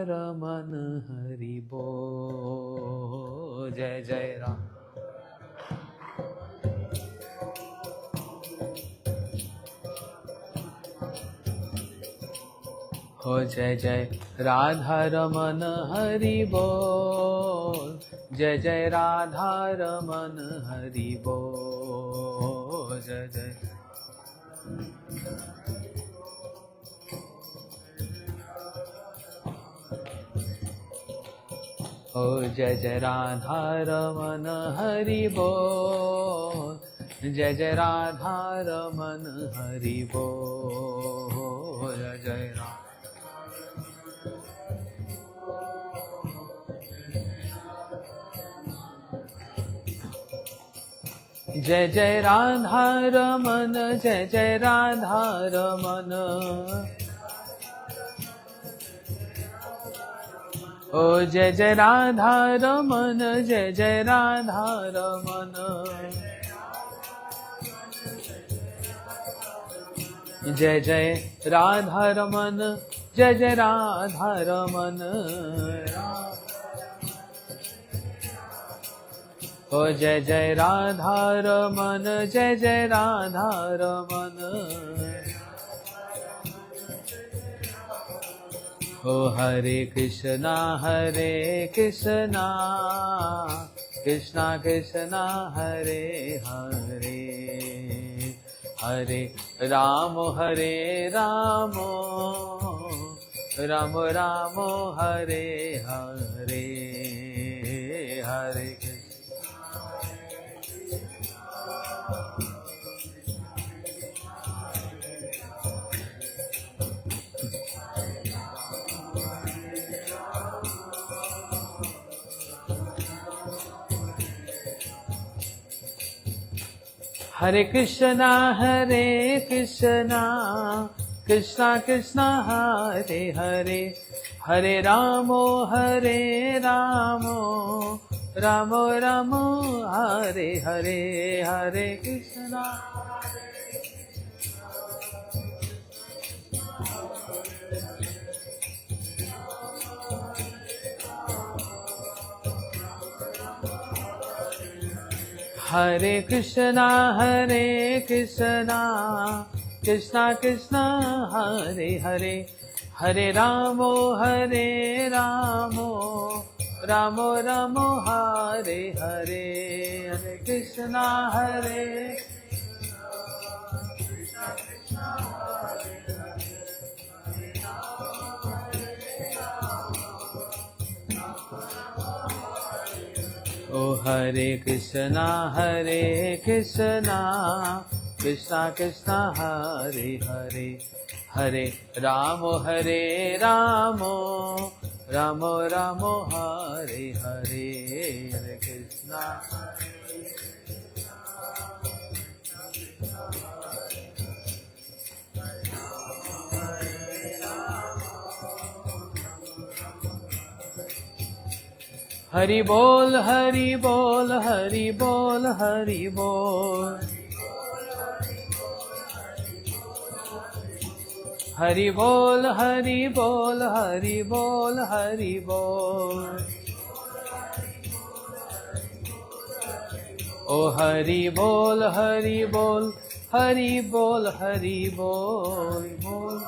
रमन हरि बोल। जय जय राम। हो जय जय राधा रमन हरि बोल। जय जय राधा रमन हरि बोल। जय जय हो जय जय राधा रमन हरि बोल। जय जय राधा रमन हरि बोल। जय जय राम। जय जय राधा रमन जय जय राधा रमन। ओ जय जय राधा रमन जय जय राधा रमन। जय जय राधा रमन जय जय राधा रमन। ओ जय जय राधा रमन जय जय राधा रमन। ओ हरे कृष्णा कृष्णा कृष्णा हरे हरे। हरे राम राम राम हरे हरे। हरे हरे कृष्णा कृष्णा कृष्णा हरे हरे। हरे राम राम राम हरे हरे। हरे कृष्णा हरे कृष्णा कृष्णा कृष्णा हरे हरे। हरे राम राम राम हरे हरे। हरे कृष्णा हरे ओ हरे कृष्णा कृष्णा कृष्णा हरे हरे। हरे राम राम राम हरे हरे। हरे कृष्णा हरि बोल हरि बोल हरि बोल हरि बोल। हरि बोल हरि बोल हरि बोल हरि बोल। ओ हरि बोल हरि बोल हरि बोल हरि बोल बोल।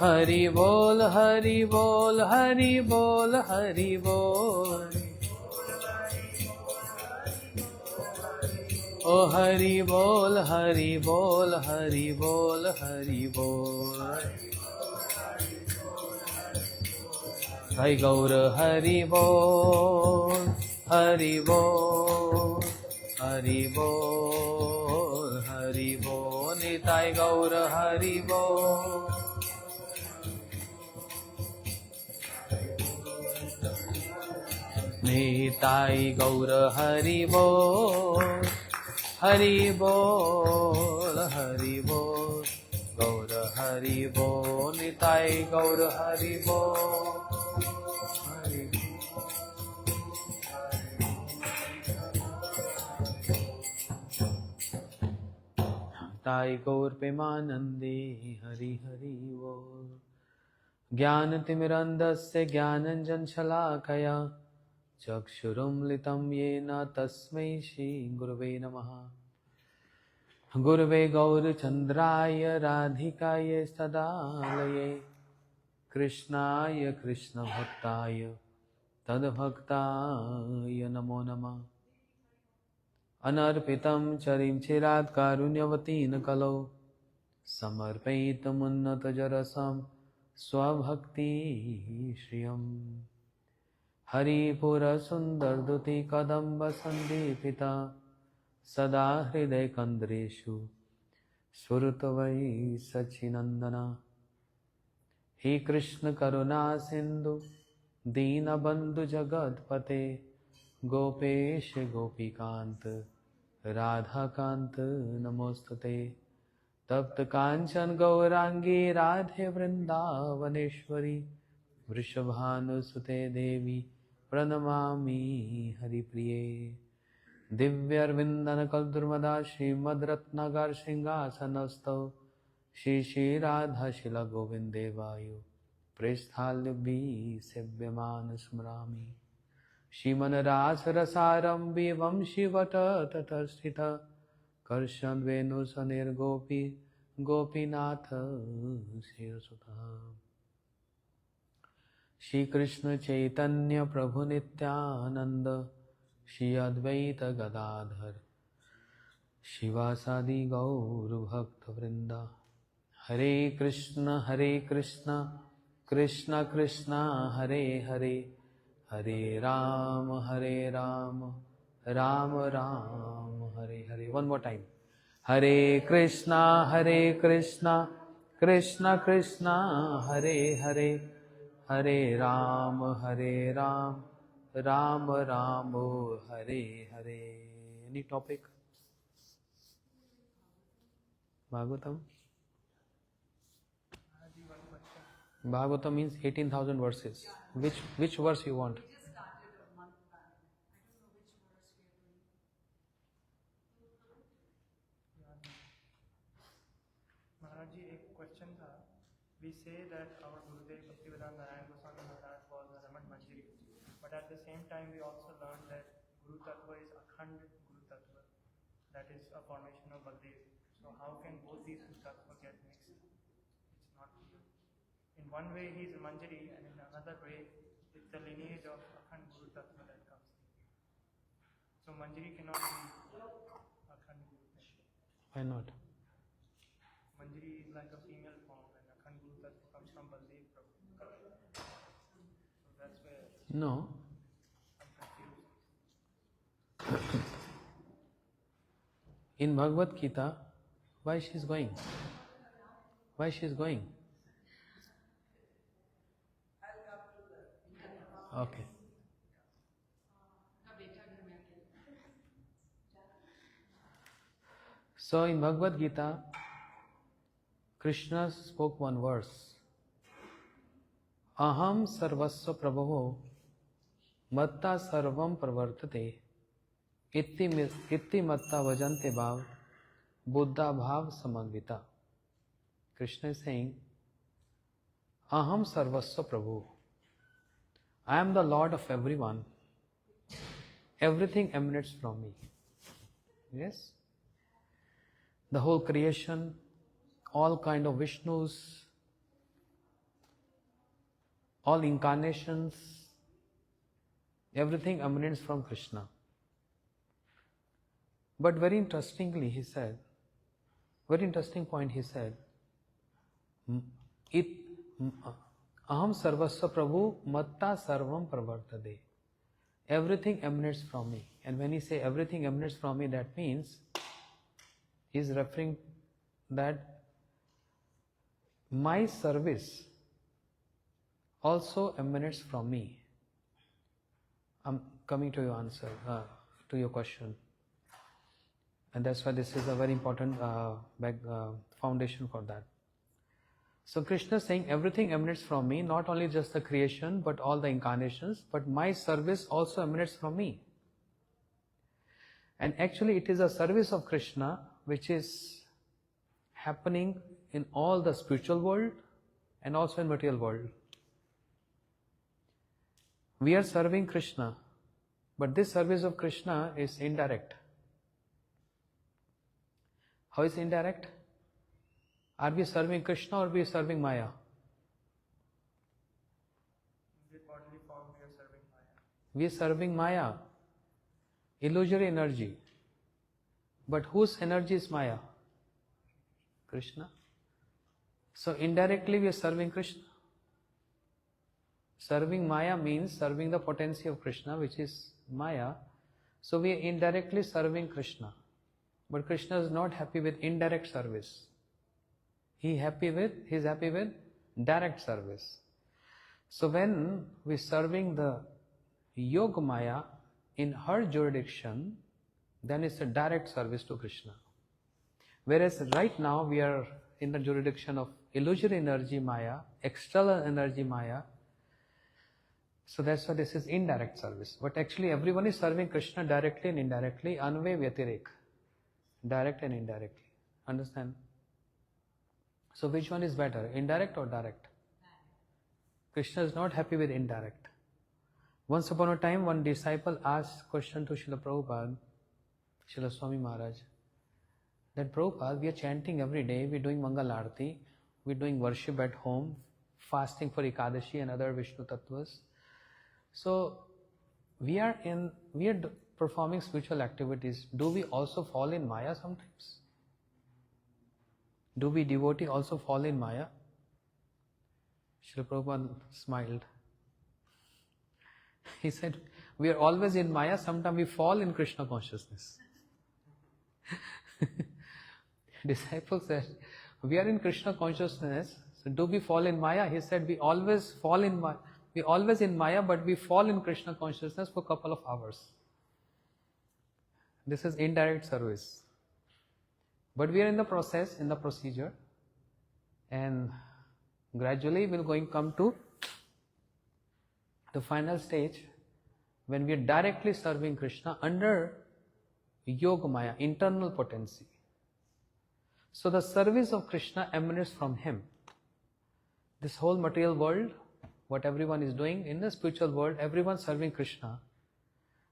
हरि बोल हरि बोल हरि बोल हरि बोल। ओ हरि बोल हरि बोल हरि बोल हरि बोल। हरि गौर हरि बोल हरि बोल हरि बोल हरि बोल। निताय गौर हरि बोल। निताय गौर हरि बोल हरि बोल हरि बोल। गौर हरि बोल निताय गौर हरि बोल। Nitai Gaur Pemanande Hari Hari Bol. Jnanatimirandasya Jnananjan Shalakaya Chakshurum Litam Yena Tasmai Shri Gurave Namaha. Gurave Gaur Chandraya Radhikaya Sadalaye Krishnaya Krishna Bhaktaya Tadbhaktaya Namo Namah. Anarpitam charim chirat karunyavatin kalau samarpaitam unnata jarasam swabhakti shriyam. Hari pura sundar duti kadamba sandipita sada hriday kandreshu surutavai sachinandana. He Krishna karuna sindhu dina bandhu jagatpate Gopesh Gopikant Radhakant Namostate Tapta Kanchan Gaurangi Radhe Vrindavaneshwari Vrishabhanusute Devi Pranamami Haripriye Divyarvindana Kaldurmada Srimad Ratnagar Singhasanastau Shri Shri Radha Shila Govindevayu Presthalibhi Sevyamana Smrami Shriman Rasaram Vivam Shivata Tatasthita Karshan Venu Sanir Gopi Gopinatha Sirasuta Shri Krishna Chaitanya Prabhu Nityananda Shri Advaita Gadadhar Shivasadi Gauru Bhakta Vrinda Hare Krishna Krishna Krishna Hare Hare Hare Ram, Ram Ram, Hare Hare. One more time. Hare Krishna, Krishna Krishna, Hare Hare. Hare Ram, Ram Ram, Hare Hare. Any topic? Bhagavatam? Bhagavatam means 18,000 verses. Which verse you want? We just started a month back. I don't know which verse we are doing. Maharajji, एक question था. We say that our Gurudev Bhaktivedanta Narayan Goswami Maharaj was a Raman Manjari, but at the same time we also learned that Guru Tattva is Akhand Guru Tattva, that is a formation of Baldev. So how can both these two Tattva get mixed? It's not clear. In one way he is a Manjari, and in another way it's the lineage of Akhand Guru Tattva that comes in. So Manjari cannot be Akhand Guru Tattva. Why not? Manjari is like a female form, and Akhand Guru Tattva comes from Baldev Prabhu. So that's where No. I'm confused. In Bhagavad Gita, why she is going? Why she is going? Okay. So in Bhagavad Gita, Krishna spoke one verse. Aham sarvasva prabhavo matta sarvam pravartate itti matta vajante bhav buddha bhav samagvita. Krishna is saying, Aham sarvasva prabhu. I am the Lord of everyone. Everything emanates from me. Yes? The whole creation, all kind of Vishnus, all incarnations, everything emanates from Krishna. But very interestingly he said, very interesting point he said, Aham sarvasva prabhu matta sarvam pravartade. Everything emanates from me. And when he say everything emanates from me, that means he is referring that my service also emanates from me. I'm coming to your answer, to your question. And that's why this is a very important foundation for that. So Krishna is saying everything emanates from me, not only just the creation, but all the incarnations, but my service also emanates from me. And actually it is a service of Krishna which is happening in all the spiritual world and also in material world. We are serving Krishna, but this service of Krishna is indirect. How is indirect? Are we serving Krishna or are we serving Maya? In the bodily form, we are serving Maya. We are serving Maya, illusory energy. But whose energy is Maya? Krishna. So indirectly we are serving Krishna. Serving Maya means serving the potency of Krishna, which is Maya. So we are indirectly serving Krishna. But Krishna is not happy with indirect service. He is happy with direct service. So when we are serving the Yoga Maya in her jurisdiction, then it's a direct service to Krishna. Whereas right now we are in the jurisdiction of illusory energy Maya, external energy Maya. So that's why this is indirect service. But actually everyone is serving Krishna directly and indirectly, anvay vyatirik. Direct and indirectly. Understand? So which one is better, indirect or direct? Krishna is not happy with indirect. Once upon a time, one disciple asked question to Srila Prabhupada, Srila Swami Maharaj, that Prabhupada, we are chanting every day, we are doing Mangal Arati, we are doing worship at home, fasting for Ekadashi and other Vishnu Tattvas. So we are performing spiritual activities. Do we also fall in Maya sometimes? Do we devotee also fall in Maya? Srila Prabhupada smiled. He said, we are always in Maya, sometimes we fall in Krishna consciousness. Disciple said, we are in Krishna consciousness, so do we fall in Maya? He said, we always fall in Maya. We always in Maya, but we fall in Krishna consciousness for a couple of hours. This is indirect service. But we are in the process, in the procedure, and gradually we are going to come to the final stage when we are directly serving Krishna under Yoga Maya, internal potency. So the service of Krishna emanates from Him. This whole material world, what everyone is doing in the spiritual world, everyone serving Krishna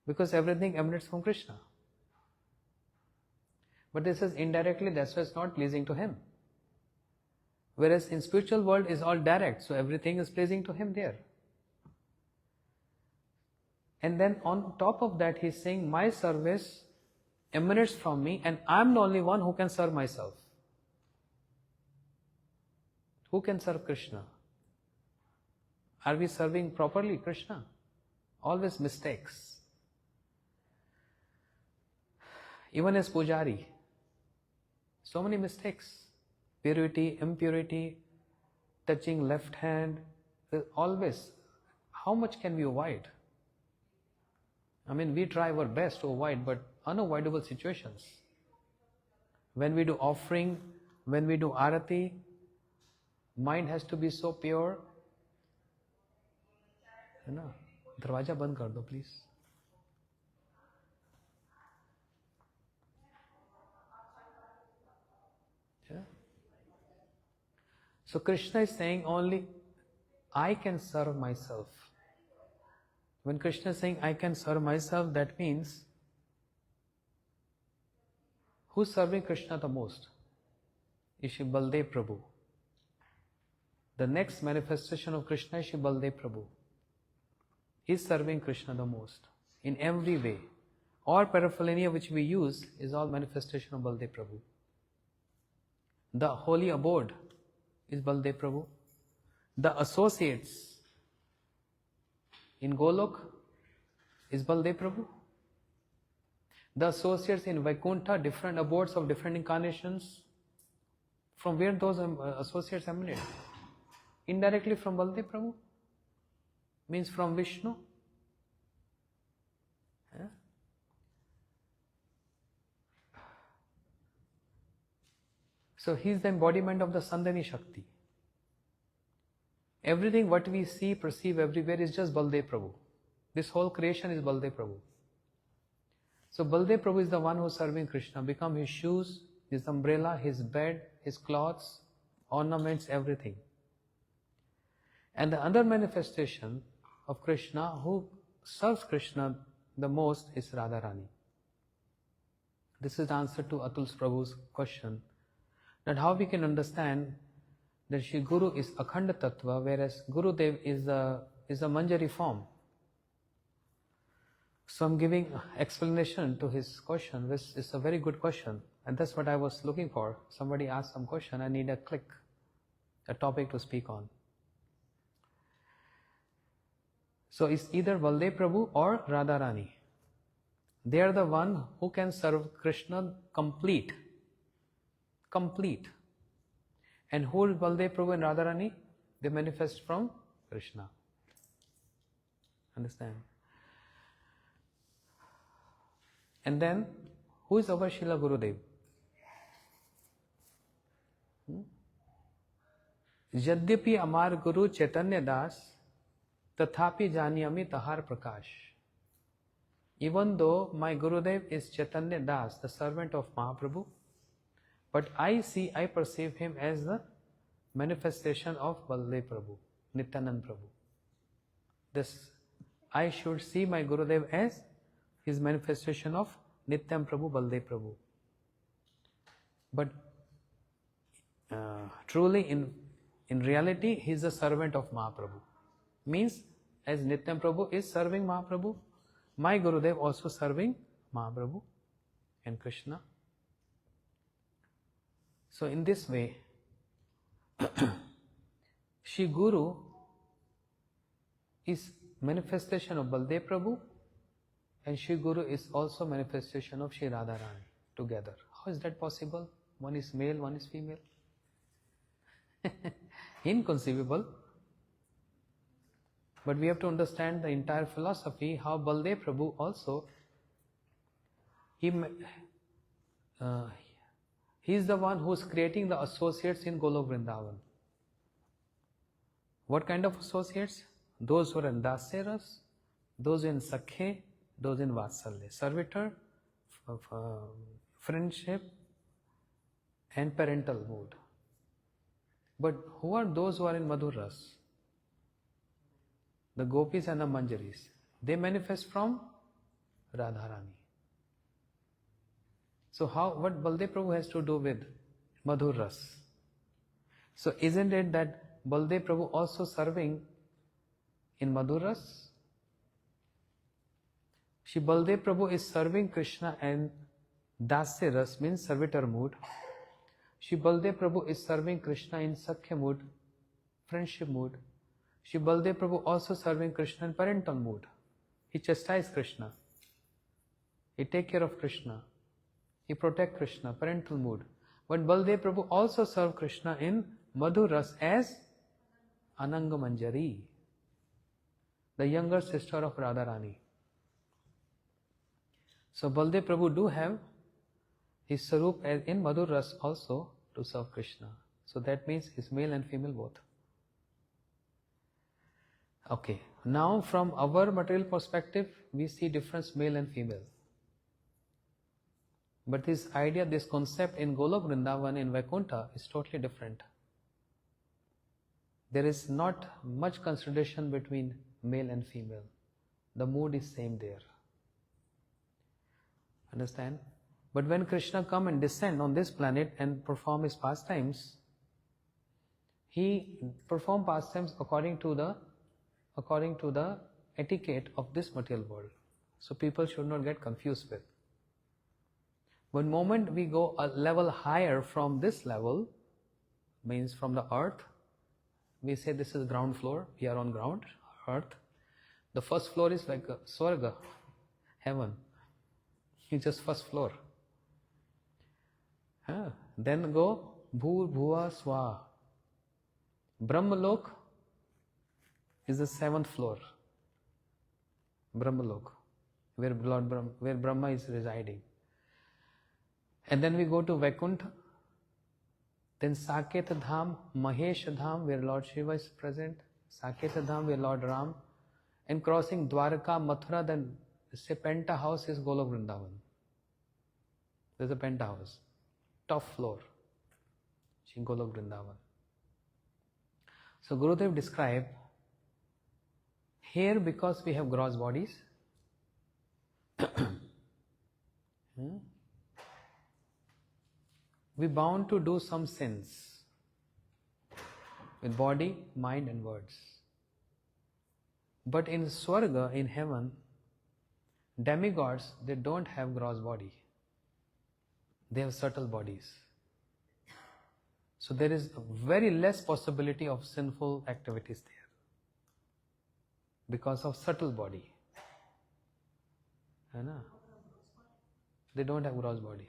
because everything emanates from Krishna. But this is indirectly, that's why it's not pleasing to Him. Whereas in spiritual world is all direct, so everything is pleasing to Him there. And then on top of that, he's saying, my service emanates from me and I'm the only one who can serve myself. Who can serve Krishna? Are we serving properly Krishna? Always mistakes. Even as Pujari, so many mistakes. Purity, impurity, touching left hand, always. How much can we avoid? I mean, we try our best to avoid, but unavoidable situations. When we do offering, when we do arati, mind has to be so pure. है ना? दरवाजा बंद कर दो, please. Yeah. So Krishna is saying only I can serve myself. When Krishna is saying I can serve myself, that means who's serving Krishna the most? Is Shri Baldev Prabhu. The next manifestation of Krishna is Shri Baldev Prabhu. He is serving Krishna the most in every way. All paraphernalia which we use is all manifestation of Baldev Prabhu. The holy abode is Baldev Prabhu. The associates in Golok is Baldev Prabhu. The associates in Vaikuntha, different abodes of different incarnations, from where those associates emanate? Indirectly from Baldev Prabhu. Means from Vishnu. Yeah? So he is the embodiment of the Sandhani Shakti. Everything what we see, perceive everywhere is just Baldev Prabhu. This whole creation is Baldev Prabhu. So Baldev Prabhu is the one who is serving Krishna. Become his shoes, his umbrella, his bed, his clothes, ornaments, everything. And the other manifestation of Krishna, who serves Krishna the most, is Radharani. This is the answer to Atul's Prabhu's question, that how we can understand that Shri Guru is Akhanda Tattva, whereas Gurudev is a Manjari form. So I'm giving explanation to his question. This is a very good question, and that's what I was looking for. Somebody asked some question, I need a click, a topic to speak on. So it's either Baldev Prabhu or Radharani. They are the one who can serve Krishna complete. And who is Baldev Prabhu and Radharani? They manifest from Krishna. Understand? And then, who is our Srila Gurudev? Yadyapi Amar Guru Chaitanya Das, Tathapi Janyami Tahar Prakash. Even though my Gurudev is Chaitanya Das, the servant of Mahaprabhu, but I perceive him as the manifestation of Baldev Prabhu, Nityanand Prabhu. This, I should see my Gurudev as his manifestation of Nityam Prabhu, Baldev Prabhu. But truly in reality, he is a servant of Mahaprabhu. Means, as Nityam Prabhu is serving Mahaprabhu, my Gurudev also serving Mahaprabhu and Krishna. So in this way, Shri Guru is manifestation of Baldev Prabhu, and Shri Guru is also manifestation of Shri Radharani together. How is that possible? One is male, one is female. Inconceivable. But we have to understand the entire philosophy, how Baldev Prabhu also, he is the one who is creating the associates in Golok Vrindavan. What kind of associates? Those who are in Dasyaras, those in Sakhe, those in Vatsalya. Servitor, friendship, and parental mood. But who are those who are in Madhur Ras? The Gopis and the Manjaris. They manifest from Radharani. So what Baldev Prabhu has to do with Madhur Ras? So isn't it that Baldev Prabhu also serving in Madhur Ras? Shri Baldev Prabhu is serving Krishna and Dasya Ras means servitor mood. Shri Baldev Prabhu is serving Krishna in Sakhya mood, friendship mood. Shri Baldev Prabhu also serving Krishna in parental mood. He chastises Krishna. He take care of Krishna. He protect Krishna, parental mood. But Baldev Prabhu also serve Krishna in Madhur Ras as Ananga Manjari, the younger sister of Radharani. So Baldev Prabhu do have his Sarup as in Madhur Ras also to serve Krishna. So that means he's male and female both. Okay, now from our material perspective, we see difference male and female. But this idea, this concept in Golok Vrindavan, in Vaikuntha is totally different. There is not much consideration between male and female. The mood is same there. Understand? But when Krishna come and descend on this planet and perform his pastimes, he perform pastimes according to the etiquette of this material world. So people should not get confused with. But moment we go a level higher from this level, means from the earth, we say this is ground floor, we are on ground, earth. The first floor is like Swarga, heaven. It's just first floor. Then go Bhur Bhuva Swa. Brahmalok is the 7th floor. Brahmalok, where Brahma is residing. And then we go to Vaikuntha. Then Saket Dham, Mahesh Dham, where Lord Shiva is present. Saket Dham, where Lord Ram. And crossing Dwarka, Mathura, then say penthouse is Golok Vrindavan. There's a penthouse, top floor. in Golok Vrindavan. So Gurudev described, here because we have gross bodies, we bound to do some sins with body, mind and words. But in Swarga, in heaven, demigods, they don't have gross body. They have subtle bodies. So there is very less possibility of sinful activities there because of subtle body. है ना? They don't have gross body.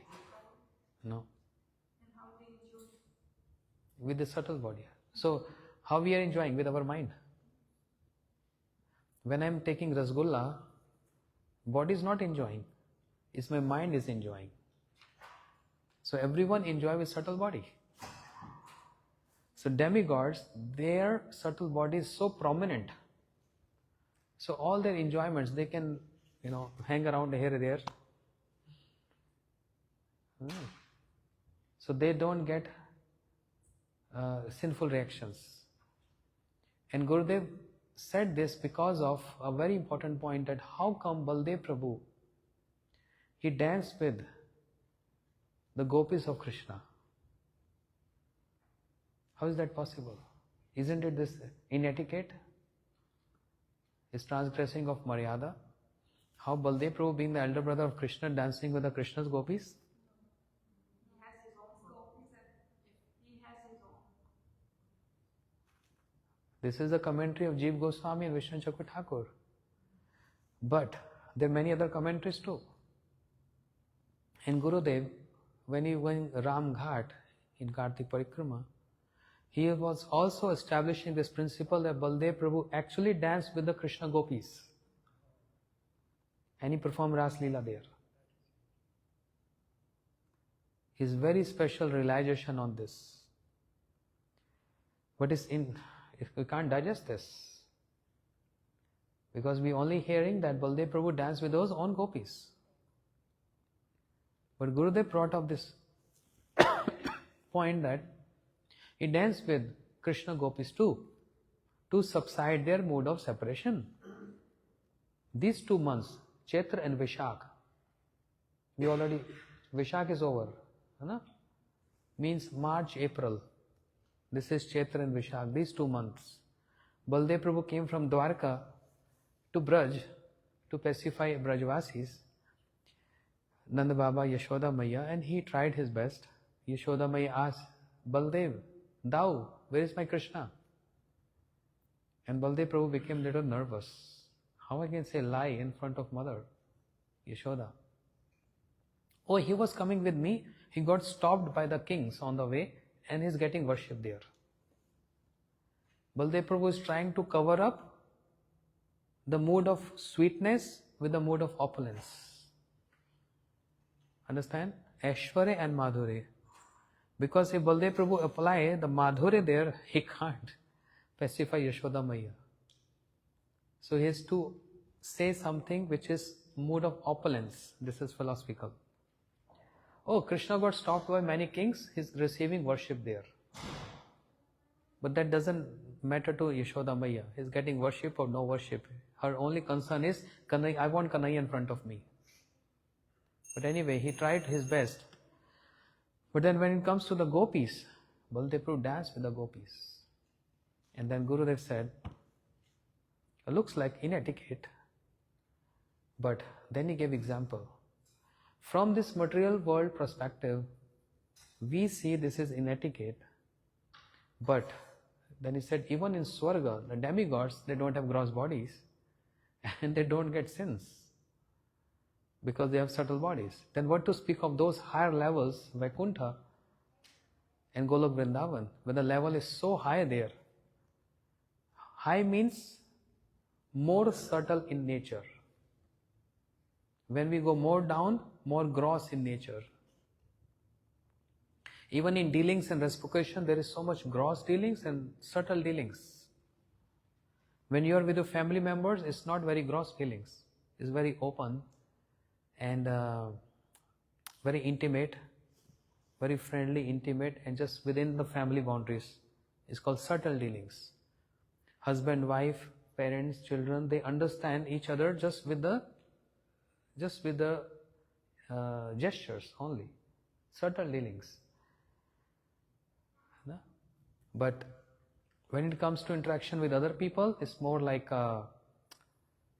No. And how they enjoy? With the subtle body. So how we are enjoying? With our mind. When I am taking rasgulla, body is not enjoying. It's my mind is enjoying. So everyone enjoy with subtle body. So demigods, their subtle body is so prominent. So all their enjoyments, they can, hang around here and there. So they don't get sinful reactions. And Gurudev said this because of a very important point, that how come Baldev Prabhu, he danced with the gopis of Krishna? How is that possible? Isn't it this inetiquette? Is transgressing of Maryada? How Baldev Prabhu, being the elder brother of Krishna, dancing with the Krishna's gopis? He has his own gopis and he has his own. This is the commentary of Jeev Goswami and Vishnu Chakra Thakur. But there are many other commentaries too. In Gurudev, when he went Ram Ghat in Kartik Parikrama, he was also establishing this principle that Baldev Prabhu actually danced with the Krishna gopis. And he performed Ras Leela there. His very special realization on this. But we can't digest this. Because we only hearing that Baldev Prabhu danced with those own gopis. But Gurudev brought up this point that he danced with Krishna gopis too, to subside their mood of separation. These 2 months, Chaitra and Vishak, Vishak is over, means March, April. This is Chaitra and Vishak, these 2 months. Baldev Prabhu came from Dwarka to Braj to pacify Brajvasis, Nanda Baba, Yashoda Maya, and he tried his best. Yashoda Maya asked, Baldev, thou, where is my Krishna? And Baldev Prabhu became a little nervous. How I can say lie in front of mother, Yashoda? Oh, he was coming with me. He got stopped by the kings on the way and he's getting worshipped there. Baldev Prabhu is trying to cover up the mood of sweetness with the mood of opulence. Understand? Aishwarya and Madhurya. Because if Baldev Prabhu apply the Madhurya there, he can't pacify Yashoda Maya. So he has to say something which is mood of opulence. This is philosophical. Oh, Krishna got stopped by many kings, he's receiving worship there. But that doesn't matter to Yashoda Maya. He's getting worship or no worship. Her only concern is, I want Kanai in front of me. But anyway, he tried his best. But then when it comes to the gopis, Baldev Prabhu danced with the gopis. And then Gurudev said, it looks like inetiquette. But then he gave example. From this material world perspective, we see this is inetiquette. But then he said, even in Swarga, the demigods, they don't have gross bodies and they don't get sins because they have subtle bodies. Then what to speak of those higher levels, Vaikuntha and Golok Vrindavan, where the level is so high there. High means more subtle in nature. When we go more down, more gross in nature. Even in dealings and reciprocation, there is so much gross dealings and subtle dealings. When you are with your family members, it's not very gross dealings. It's very open and very intimate. very friendly, intimate, and just within the family boundaries. It's called subtle dealings. Husband, wife, parents, children, they understand each other just with the gestures only. Subtle dealings. But when it comes to interaction with other people, it's more like a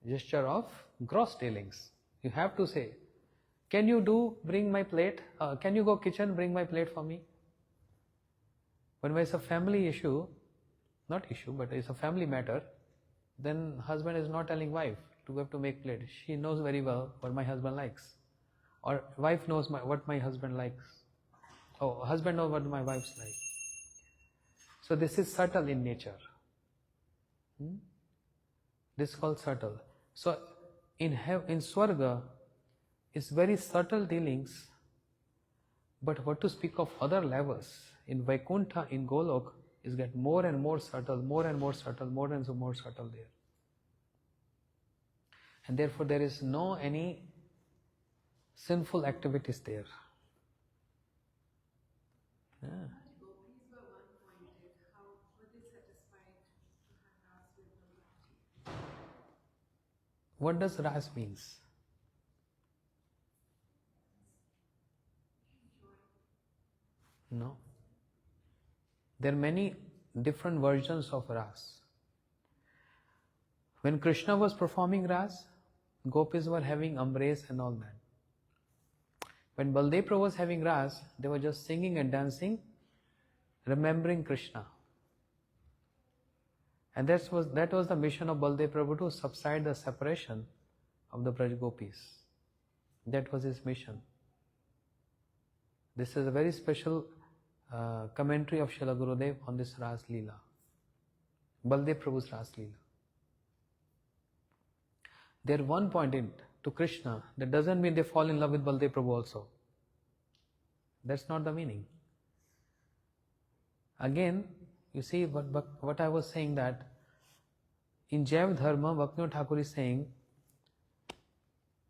gesture of gross dealings. You have to say, can you bring my plate? Can you go kitchen, bring my plate for me? When it's a family issue, not issue, but it's a family matter, then husband is not telling wife to have to make plate. She knows very well what my husband likes. Or wife knows what my husband likes. Oh, husband knows what my wife's like. So this is subtle in nature. This is called subtle. So in Swarga, it's very subtle dealings. But what to speak of other levels? In Vaikuntha, in Golok, is get more and more subtle, more and more subtle, more and more subtle there. And therefore there is no any sinful activities there. Yeah. Gopis were one-pointed. How were they satisfied to have ras with Balaji? What does ras means? No. There are many different versions of ras. When Krishna was performing ras, gopis were having embrace and all that. When Baldev Prabhu was having ras, they were just singing and dancing, remembering Krishna. And that was the mission of Baldev Prabhu, to subside the separation of the Braj Gopis. That was his mission. This is a very special commentary of Srila Gurudev on this Ras Leela. Baldev Prabhu's Ras Leela. They're one-pointed to Krishna. That doesn't mean they fall in love with Baldev Prabhu also. That's not the meaning. Again, you see what I was saying, that in Jaiva Dharma, Bhaktivinoda Thakur is saying,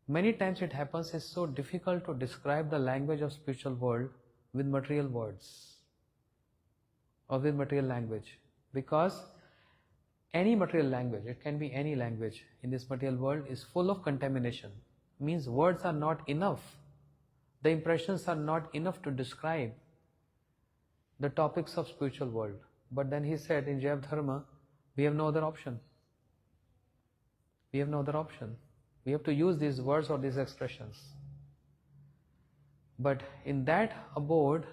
many times it happens, it's so difficult to describe the language of spiritual world with material words or with material language, because any material language, it can be any language in this material world, is full of contamination. Means words are not enough. The impressions are not enough to describe the topics of spiritual world. But then he said in Jaiva Dharma, we have no other option. We have no other option. We have to use these words or these expressions. But in that abode,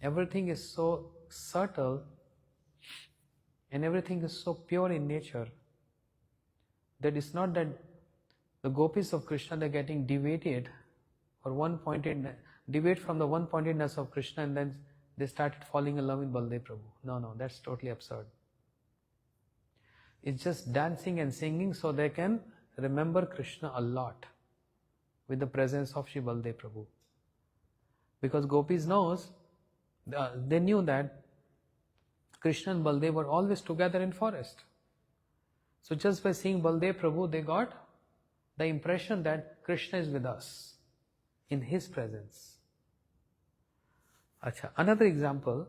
everything is so subtle and everything is so pure in nature that it's not that the gopis of Krishna, they're getting deviated or deviate from the one-pointedness of Krishna, and then they started falling in love with Baldev Prabhu. No, that's totally absurd. It's just dancing and singing so they can remember Krishna a lot with the presence of Shri Baldev Prabhu. Because gopis they knew that Krishna and Baldev were always together in forest. So just by seeing Baldev Prabhu, they got the impression that Krishna is with us in his presence. Achha, another example,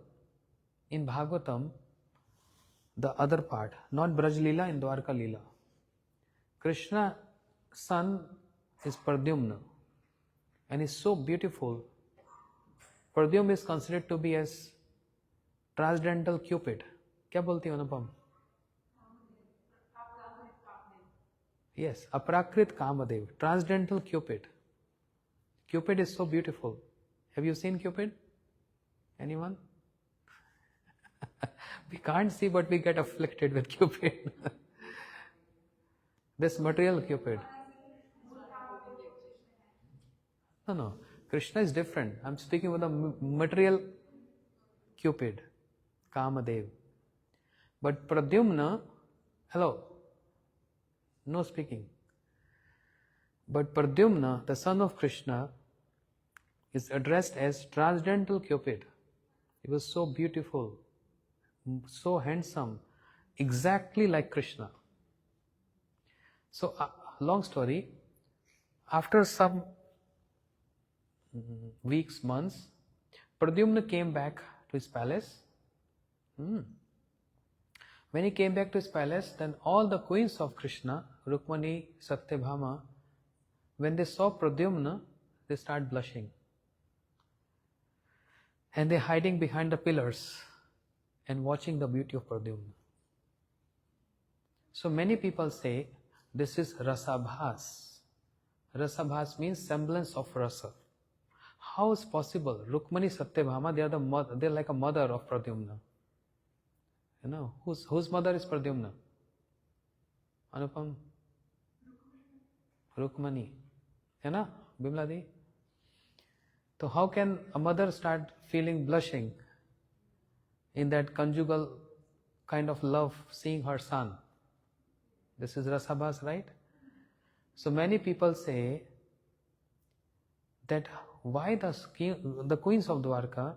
in Bhagavatam, the other part, not Braj Leela, in Dwarka Leela. Krishna's son is Pradyumna and is so beautiful. Pradyumna is considered to be as transcendental Cupid. क्या बोलती हो अनुपम? Yes, Aprakrit Kamadev, transcendental Cupid. Cupid is so beautiful. Have you seen Cupid? Anyone? We can't see, but we get afflicted with Cupid. This material Cupid. No. Krishna is different. I'm speaking about the material Cupid, Kamadev. But Pradyumna, hello, no speaking. But Pradyumna, the son of Krishna, is addressed as transcendental Cupid. He was so beautiful, so handsome, exactly like Krishna. So, long story, after some weeks, months, Pradyumna came back to his palace. When he came back to his palace, then all the queens of Krishna, Rukmani, Satyabhama, when they saw Pradyumna, they started blushing. And they're hiding behind the pillars and watching the beauty of Pradyumna. So many people say this is rasabhas. Rasabhas means semblance of rasa. How is possible? Rukmani, Satyabhama, they're like a mother of Pradyumna. You know, whose mother is Pradyumna? Anupam? Rukmani. You know, Bimladi? So how can a mother start feeling blushing in that conjugal kind of love seeing her son? This is rasabhas, right? So many people say that why the queens of Dwarka,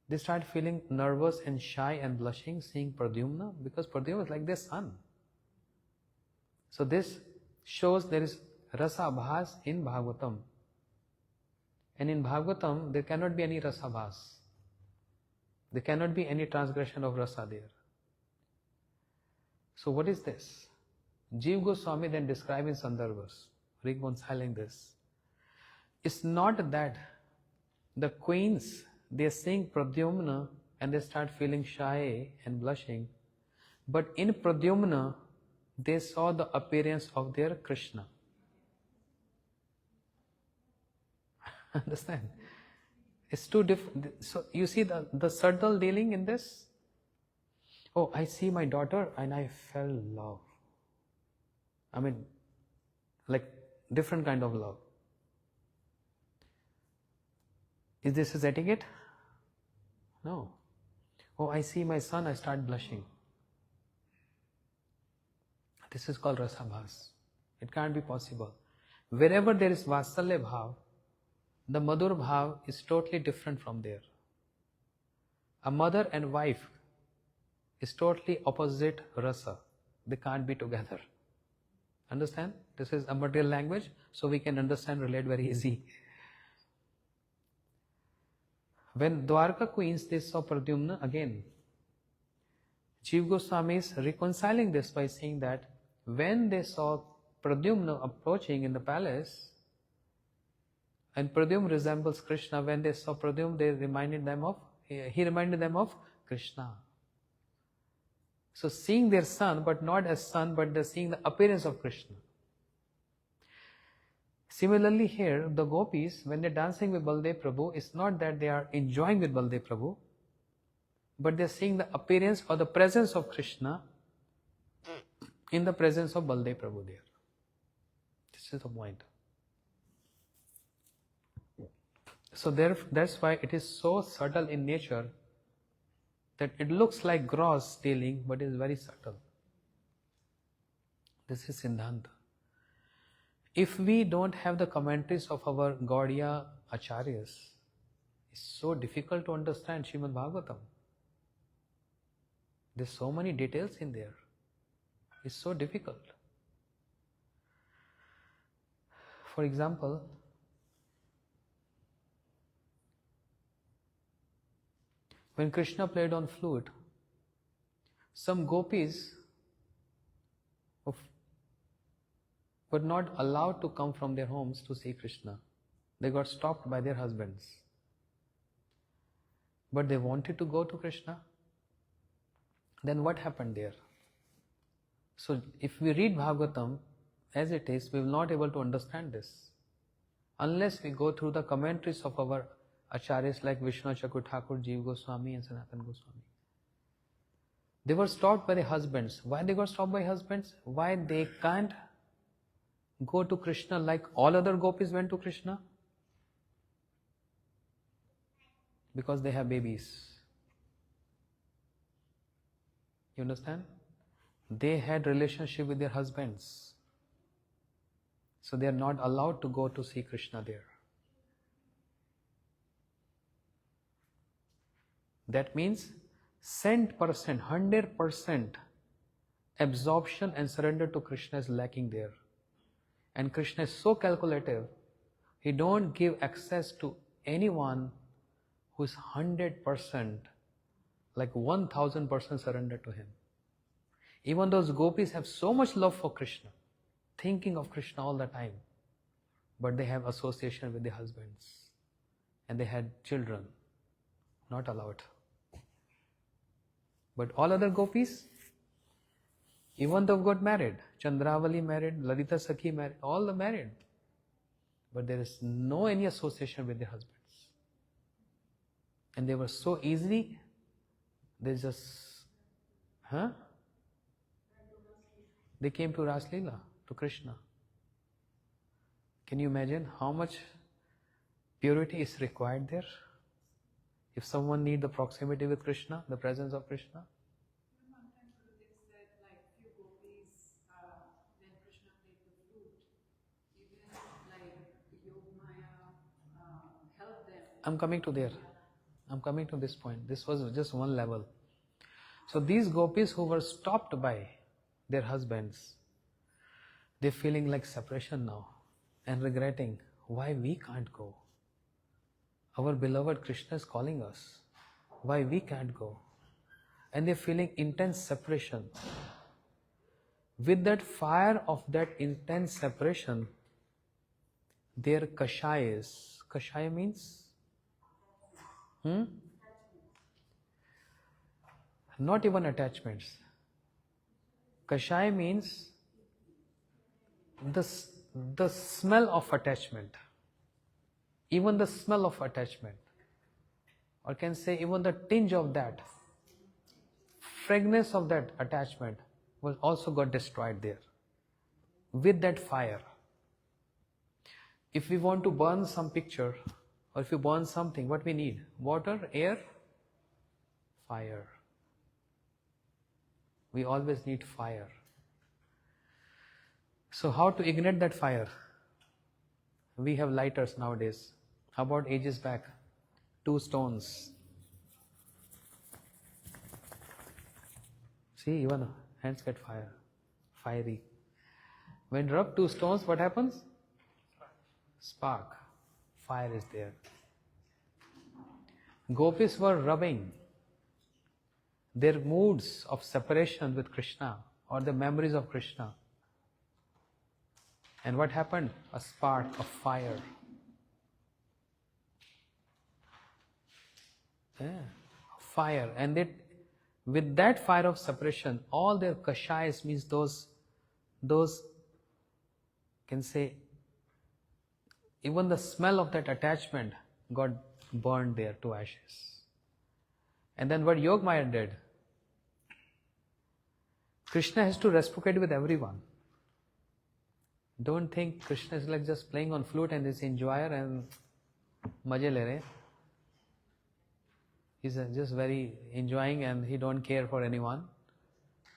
they start feeling nervous and shy and blushing seeing Pradyumna, because Pradyumna is like their son. So this shows there is rasabhas in Bhagavatam. And in Bhagavatam, there cannot be any rasabhas. There cannot be any transgression of rasa there. So what is this? Jiva Goswami then describes in Sandarbhas, reconciling this. It's not that the queens, they sing Pradyumna and they start feeling shy and blushing, but in Pradyumna, they saw the appearance of their Krishna. Understand? It's too different. So you see the subtle dealing in this? Oh, I see my daughter and I fell in love. I mean, like different kind of love. Is this his etiquette? No. Oh, I see my son, I start blushing. This is called rasabhas. It can't be possible. Wherever there is Vatsalya bhav, the Madhur bhav is totally different from there. A mother and wife is totally opposite rasa. They can't be together. Understand? This is a material language, so we can understand, relate very easy. When Dwarka queens, they saw Pradyumna again. Jiva Goswami is reconciling this by saying that when they saw Pradyumna approaching in the palace, and Pradyumna resembles Krishna, when they saw Pradyumna, he reminded them of Krishna. So seeing their son, but not as son, but they're seeing the appearance of Krishna. Similarly here, the gopis, when they're dancing with Baldev Prabhu, it's not that they are enjoying with Baldev Prabhu, but they're seeing the appearance or the presence of Krishna in the presence of Baldev Prabhu there. This is the point. So that's why it is so subtle in nature that it looks like gross dealing, but is very subtle. This is Siddhanta. If we don't have the commentaries of our Gaudiya Acharyas, it's so difficult to understand Srimad Bhagavatam. There's so many details in there. It's so difficult. For example, when Krishna played on flute, some gopis were not allowed to come from their homes to see Krishna. They got stopped by their husbands. But they wanted to go to Krishna. Then what happened there? So if we read Bhagavatam as it is, we will not be able to understand this unless we go through the commentaries of our Acharyas like Vishnu Chakur Thakur, Jiva Goswami and Sanatana Goswami. They were stopped by their husbands. Why they got stopped by husbands? Why they can't go to Krishna like all other gopis went to Krishna? Because they have babies. You understand? They had relationship with their husbands. So they are not allowed to go to see Krishna there. That means 100% absorption and surrender to Krishna is lacking there. And Krishna is so calculative, He don't give access to anyone who is 100%, like 1000% surrendered to him. Even those gopis have so much love for Krishna, thinking of Krishna all the time, but they have association with the husbands and they had children, not allowed. But all other gopis, even though got married, Chandravali married, Lalita Sakhi married, all are married, but there is no any association with the husbands. And they were so easy, they just, they came to Ras Leela, to Krishna. Can you imagine how much purity is required there? If someone needs the proximity with Krishna, the presence of Krishna. One time Gurudev said, like few gopis, when Krishna played the flute, even like Yogmaya helped them. I'm coming to there. I'm coming to this point. This was just one level. So these gopis who were stopped by their husbands, they're feeling like separation now and regretting why we can't go. Our beloved Krishna is calling us. Why we can't go? And they're feeling intense separation. With that fire of that intense separation, their kashayas. Kashaya means? Not even attachments. Kashaya means the smell of attachment. Even the smell of attachment, or can say even the tinge of that, fragrance of that attachment was also got destroyed there with that fire. If we want to burn some picture, or if you burn something, what we need? Water, air, fire. We always need fire. So how to ignite that fire? We have lighters nowadays. How about ages back? 2 stones. See, even hands get fiery. When rub 2 stones, what happens? Spark. Fire is there. Gopis were rubbing their moods of separation with Krishna or the memories of Krishna. And what happened? A spark of fire. Fire. And with that fire of separation, all their kashayas, means those can say, even the smell of that attachment got burned there to ashes. And then what Yogmaya did? Krishna has to reciprocate with everyone. Don't think Krishna is like just playing on flute and is enjoyer and maje le rahe. He's just very enjoying and he don't care for anyone.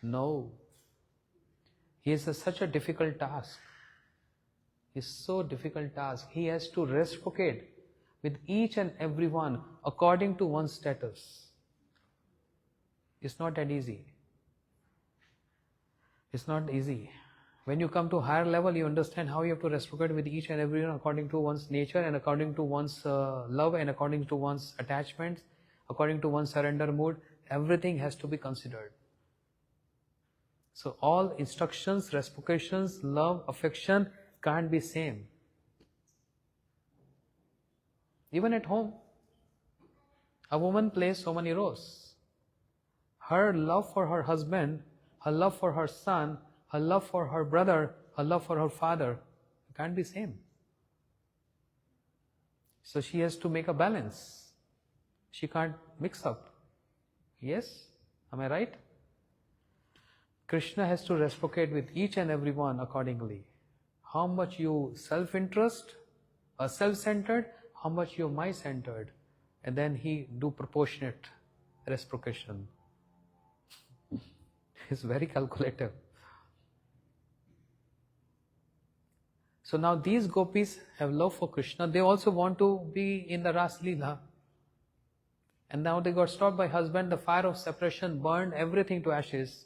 No. He is such a difficult task. It's so difficult task. He has to reciprocate with each and everyone according to one's status. It's not that easy. It's not easy. When you come to higher level, you understand how you have to reciprocate with each and everyone according to one's nature and according to one's love and according to one's attachments, according to one's surrender mood. Everything has to be considered. So all instructions, reciprocations, love, affection can't be same. Even at home, a woman plays so many roles. Her love for her husband, her love for her son, her love for her brother, her love for her father can't be same. So she has to make a balance. She can't mix up. Yes? Am I right? Krishna has to reciprocate with each and every one accordingly. How much you self-interest, or self-centered, how much you my-centered. And then he do proportionate reciprocation. He's very calculative. So now these gopis have love for Krishna. They also want to be in the Ras Leela. And now they got stopped by husband. The fire of separation burned everything to ashes.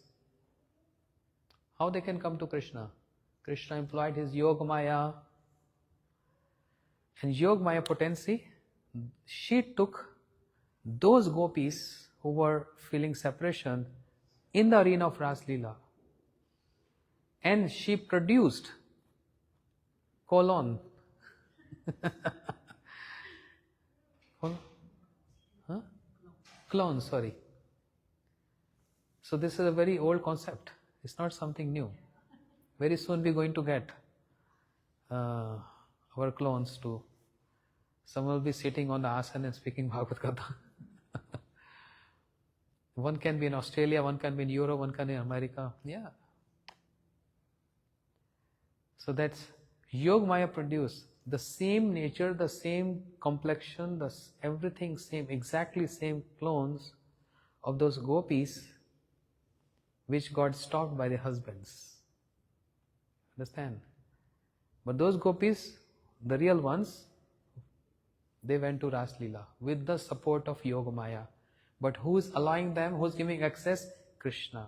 How they can come to Krishna? Krishna employed his Yogmaya. And Yogmaya potency, she took those gopis who were feeling separation in the arena of Ras Leela, and she produced colon. Huh? Clone, sorry. So this is a very old concept. It's not something new. Very soon we're going to get our clones too. Some will be sitting on the asana and speaking Bhagavad Gita. One can be in Australia, one can be in Europe, one can be in America. Yeah. So that's Yog Maya produced the same nature, the same complexion, everything same, exactly same clones of those gopis which got stopped by their husbands. Understand? But those gopis, the real ones, they went to Ras Leela with the support of Yoga Maya. But who is allowing them? Who is giving access? Krishna.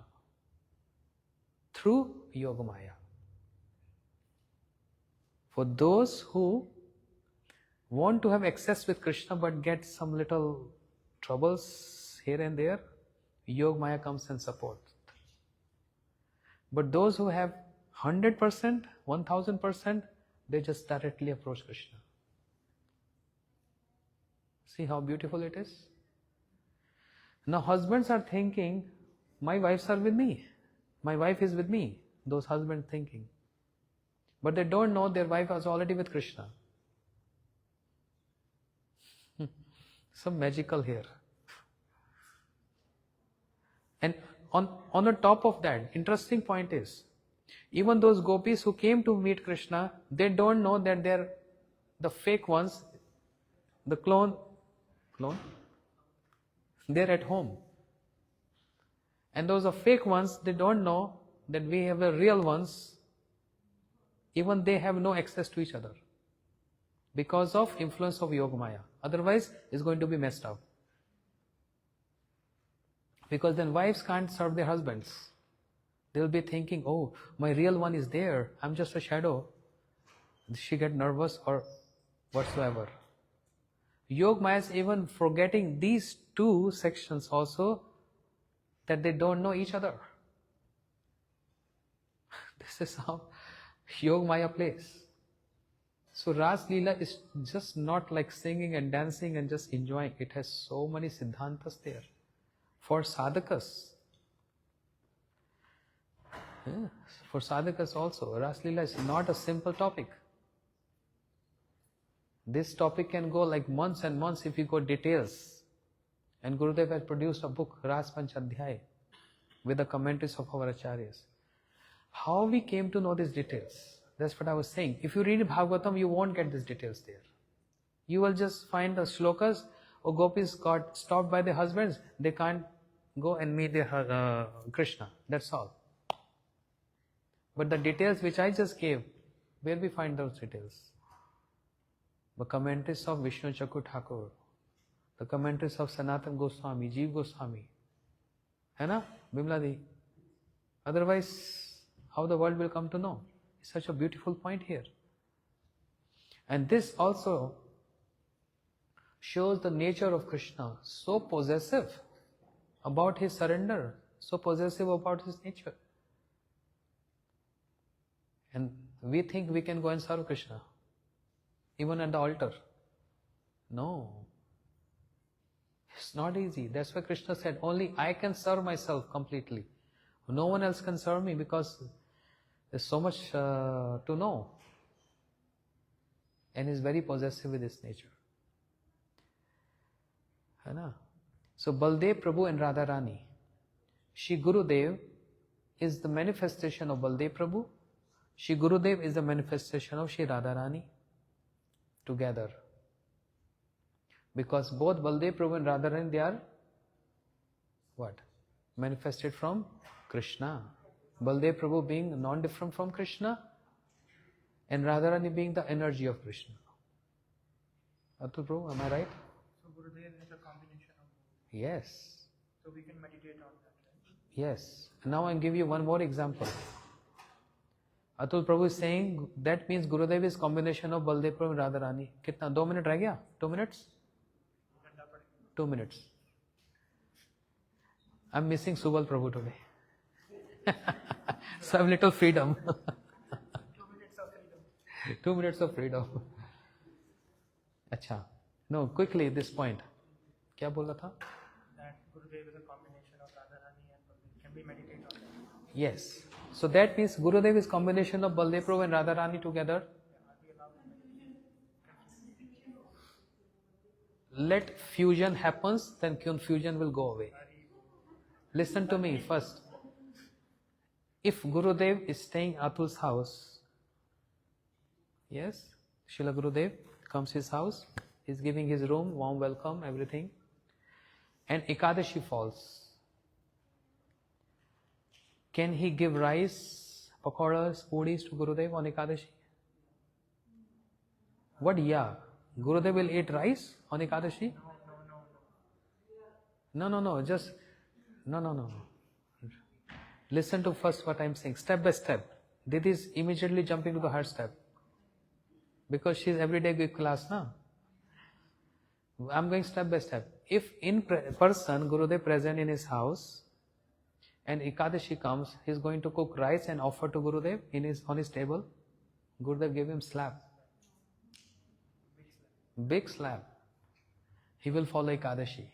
Through Yoga Maya. For those who want to have access with Krishna but get some little troubles here and there, Yoga Maya comes and supports. But those who have 100%, 1000%, they just directly approach Krishna. See how beautiful it is? Now husbands are thinking, my wives are with me. My wife is with me. Those husbands thinking. But they don't know their wife was already with Krishna. Some magical here. And on the top of that, interesting point is, even those gopis who came to meet Krishna, they don't know that they're the fake ones, the clone, they're at home. And those are fake ones, they don't know that we have the real ones. Even they have no access to each other because of influence of Yoga Maya. Otherwise, it's going to be messed up. Because then wives can't serve their husbands. They'll be thinking, oh, my real one is there. I'm just a shadow. She get nervous or whatsoever. Yoga Maya is even forgetting these two sections also, that they don't know each other. This is how Yoga Maya plays. So Ras Leela is just not like singing and dancing and just enjoying. It has so many siddhantas there. For sadhakas. Yeah, for sadhakas also. Ras Leela is not a simple topic. This topic can go like months and months if you go details. And Gurudev has produced a book, Ras Panchadhyay, with the commentaries of our acharyas. How we came to know these details? That's what I was saying. If you read Bhagavatam, you won't get these details there. You will just find the shlokas, or gopis got stopped by their husbands, they can't go and meet their Krishna. That's all. But the details which I just gave, where we find those details? The commentaries of Vishnu Chakur Thakur, the commentaries of Sanatan Goswami, Jeev Goswami. Hai na, Bimladi? Otherwise, how the world will come to know? It's such a beautiful point here. And this also shows the nature of Krishna, so possessive about his surrender, so possessive about his nature. And we think we can go and serve Krishna, even at the altar. No. It's not easy. That's why Krishna said, only I can serve myself completely. No one else can serve me because there's so much to know. And he's very possessive with his nature. Hai na? So Baldev Prabhu and Radharani. Shri Gurudev is the manifestation of Baldev Prabhu. Shri Gurudev is the manifestation of Shri Radharani together. Because both Baldev Prabhu and Radharani, they are what? Manifested from Krishna. Baldev Prabhu being non-different from Krishna, and Radharani being the energy of Krishna. Atul Prabhu, am I right? So Gurudev is a combination of both. Yes. So we can meditate on that, right? Yes. Now I'll give you one more example. Atul Prabhu is saying that means Gurudev is combination of Baldev Prabhu and Radharani. Kitna? 2 minutes reh gaya? 2 minutes? 2 minutes. I'm missing Subal Prabhu today. So I have little freedom. 2 minutes of freedom. 2 minutes of freedom. अच्छा. No, quickly this point. क्या बोल रहा था? That Gurudev is a combination of Radharani and Baldev. Can we meditate on that? Yes. So that means Gurudev is combination of Baldev Prabhu and Radharani together. Are we allowed to meditate? Let fusion happens, then confusion will go away. Listen to me first. If Gurudev is staying at Atul's house, yes, Srila Gurudev comes his house, he's giving his room, warm welcome, everything, and Ekadashi falls. Can he give rice, pakoras, puris to Gurudev on Ekadashi? What? Yeah. Gurudev will eat rice on Ekadashi? No. Just, no. Listen to first what I am saying, step by step. Didi is immediately jumping to the hard step. Because she is everyday good class, na? I am going step by step. If in person Gurudev present in his house and Ekadashi comes, he is going to cook rice and offer to Gurudev on his table. Gurudev gave him slap. Big slap. He will follow Ekadashi.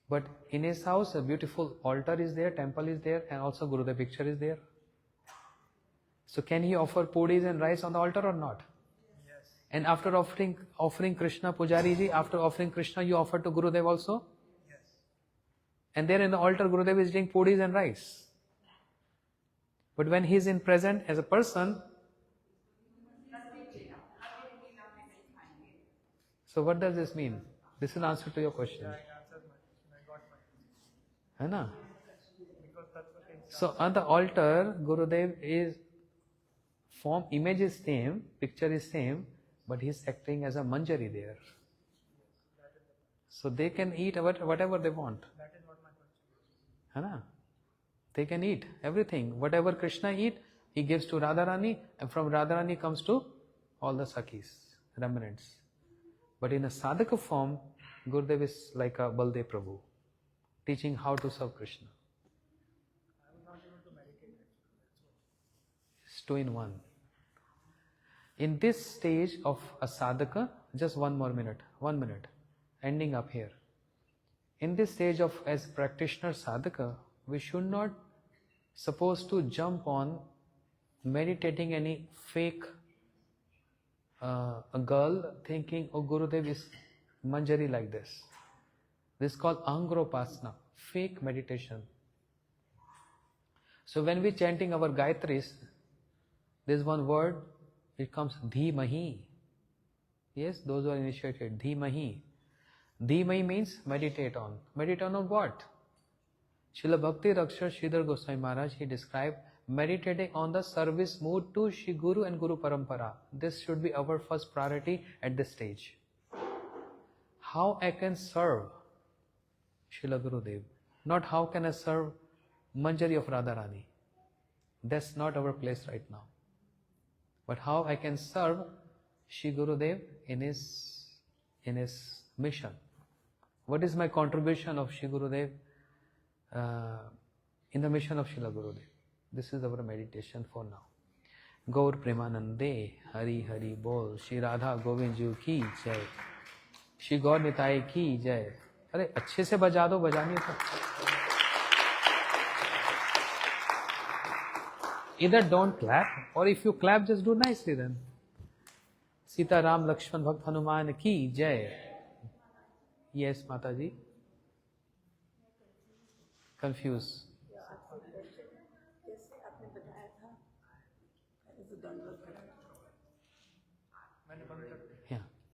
But in his house, a beautiful altar is there, temple is there, and also Gurudev picture is there. So can he offer puris and rice on the altar or not? Yes. And after offering Krishna, Pujari ji, after offering Krishna, you offer to Gurudev also? Yes. And there in the altar, Gurudev is eating puris and rice. But when he is in present as a person, so what does this mean? This is answer to your question. Yeah, it answers my question. I got my question. Hai na? Because that's what it So on the altar, Gurudev is form, image is same, picture is same, but he is acting as a manjari there. So they can eat whatever they want. That is what my question is. Hai na? They can eat everything. Whatever Krishna eat, he gives to Radharani, and from Radharani comes to all the Sakhis, remnants. But in a sadhaka form, Gurudev is like a Baldev Prabhu, teaching how to serve Krishna. I was not able to meditate actually. It's 2 in 1. In this stage of a sadhaka, just 1 more minute, 1 minute, ending up here. In this stage of as practitioner sadhaka, we should not supposed to jump on meditating any fake a girl thinking, oh, Gurudev is manjari like this. This is called Angropasana, fake meditation. So when we chanting our Gayatris, there is one word, it comes Dhimahi. Yes, those who are initiated, Dhimahi. Dhimahi means meditate on. Meditate on what? Srila Bhakti Rakshar Sridhar Goswami Maharaj, he described meditating on the service mood to Shri Guru and Guru Parampara. This should be our first priority at this stage. How I can serve Srila Gurudev, not how can I serve Manjari of Radharani. That's not our place right now. But how I can serve Shri Gurudev in his mission. What is my contribution of Shri Gurudev in the mission of Srila Gurudev? This is our meditation for now. Gaur Premanande, Hari Hari Bol, Shri Radha Govindaji ki jai, Shri Gaur Nitai ki jai. अरे अच्छे से बजा दो, बजानी तो either don't clap, or if you clap, just do nicely then. Sita Ram Lakshman Bhakt Hanuman ki jai. Yes, Matha ji. Confused. जैसे आपने बताया था दंडवत मैंने बंद कर दिया।